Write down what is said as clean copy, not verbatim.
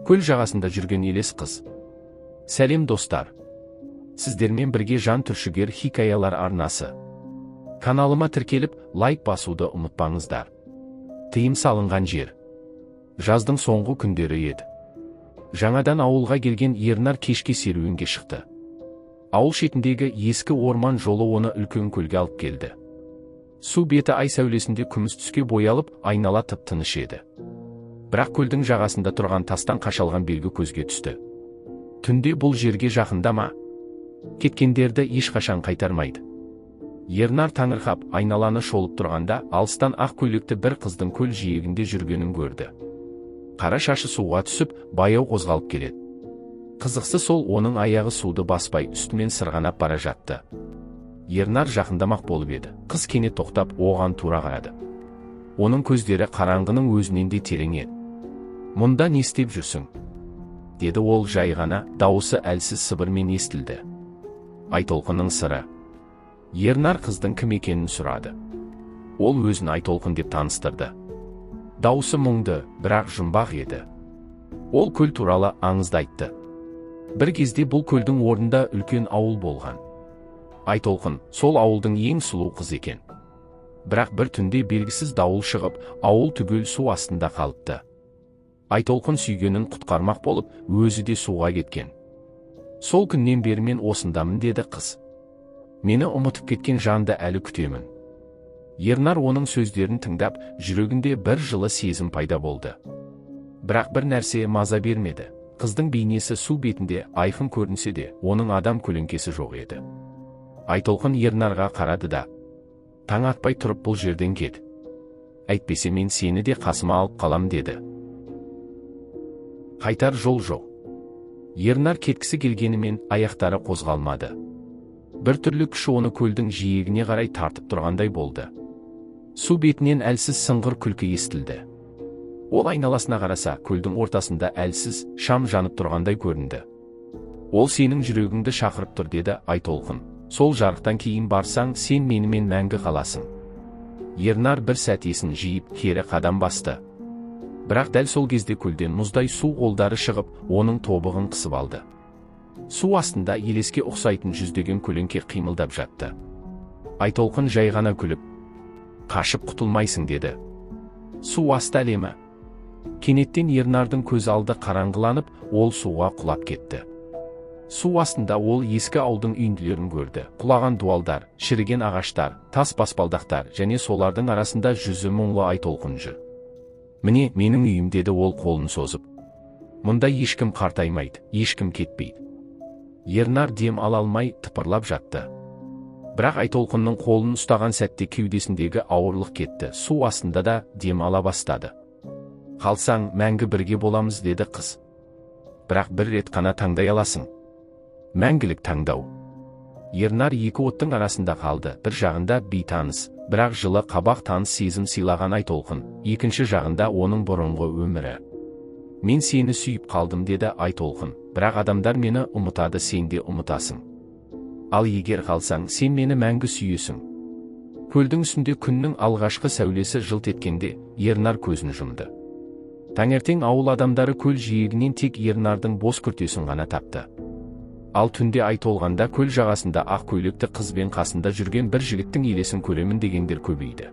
Көл жағасында жүрген елес қыз. Сәлем достар. Сіздермен бірге жан түршігер хикаялар арнасы. Каналыма тіркеліп, лайк басуды ұмытпаңыздар. Тыйым салынған жер. Жаздың соңғы күндері еді. Жаңадан ауылға келген Ернар кешке серуенге шықты. Ауыл шетіндегі ескі орман жолы оны үлкен көлге алып келді. Су беті ай сәулесінде күміс түске боялып, айнала тып-тыныш еді. Бірақ көлдің жағасында тұрған тастан қашалған белгі көзге түсті. Түнде бұл жерге жақындама. Кеткендерді ешқашан қайтармайды. Ернар таңырқап, айналаны шолып тұрғанда, алыстан ақ көйлекті бір қыздың көл жиегінде жүргенін көрді. Қара шашы суға түсіп, баяу қозғалып келеді. Қызықсы сол, оның аяғы суды баспай үстімен сырғанап бара жатты. Ернар жақындамақ болып еді. Қыз кенет тоқтап, оған тура қарады. Оның көздері қараңғының өзінен де терең еді. «Мұнда не істеп жүрсің?» деді ол жай ғана, дауысы әлсіз сыбырмен естілді. Айтолқынның сыры. Ернар қыздың кім екенін сұрады. Ол өзін Айтолқын деп таныстырды. Дауысы мұңды, бірақ жұмбақ еді. Ол көл туралы аңызды айтты. Бір кезде бұл көлдің орнында үлкен ауыл болған. Айтолқын сол ауылдың ең сұлу қыз екен. Бірақ бір түнде белгісіз дауыл шығып, ауыл түгел су астында қалыпты. Айтолқын сүйгенін құтқармақ болып, өзі де суға кеткен. Сол күннен бері мен осындамын, деді қыз. Мені ұмытып кеткен жанды әлі күтемін. Ернар оның сөздерін тыңдап, жүрегінде бір жылы сезім пайда болды. Бірақ бір нәрсе маза бермеді. Қыздың бейнесі су бетінде айқын көрінсе де, оның адам көлеңкесі жоқ еді. Айтолқын Ернарға қарады да: «Таң атпай тұрып бұл жерден кет. Әйтпесе мен сені де қасыма алып қалам», деді. Қайтар жол жоқ. Ернар кеткісі келгенімен аяқтары қозғалмады. Бір түрлі күші оны көлдің жиегіне қарай тартып тұрғандай болды. Су бетінен әлсіз сыңғыр күлкі естілді. Ол айналасына қараса, көлдің ортасында әлсіз шам жанып тұрғандай көрінді. «Ол сенің жүрегіңді шақырып тұр», деді Айтолқын. «Сол жарықтан кейін барсаң, сен менімен мәңгі қаласың». Ернар бір сәт есін жиып, кері қадам басты. Бірақ дәл сол кезде көлден мұздай су қолдары шығып, оның тобығын қысып алды. Су астында елеске ұқсайтын жүздеген көлеңке қимылдап жатты. Айтолқын жай ғана күліп: «Қашып құтылмайсың», деді. «Су асты әлемі». Кенеттен Ернардың көз алды қараңғыланып, ол суға құлап кетті. Су астында ол ескі ауылдың үйінділерін көрді. Құлаған дуалдар, шіріген ағаштар, тас баспалдақтар және солардың арасында жүзі мұңлы Айтолқын жүр. «Міне, менің үйім», деді ол қолын созып. «Мұнда ешкім қартаймайды, ешкім кетпейді». Ернар дем ала алмай тыпырлап жатты. Бірақ Айтолқынның қолын ұстаған сәтте кеудесіндегі ауырлық кетті. Су астында да дем ала бастады. «Қалсаң, мәңгі бірге боламыз», деді қыз. «Бірақ бір рет қана таңдай аласың». «Мәңгілік таңдау». Ернар екі оттың арасында қалды. Бір жағында бейтаныс, бірақ жылы қабақ таныс сезім сыйлаған Айтолқын, екінші жағында оның бұрынғы өмірі. «Мен сені сүйіп қалдым», деді Айтолқын. «Бірақ адамдар мені ұмытады, сен де ұмытасың. Ал егер қалсаң, сен мені мәңгі сүйесің». Көлдің үстінде күннің алғашқы сәулесі жылт еткенде, Ернар көзін жұмды. Таңертең ауыл адамдары көл жиегінен тек Ернардың бос күртесін ғана тапты. Ал түнде ай толғанда көл жағасында ақ көйлекті қызбен қасында жүрген бір жігіттің елесін көремін дегендер көбейді.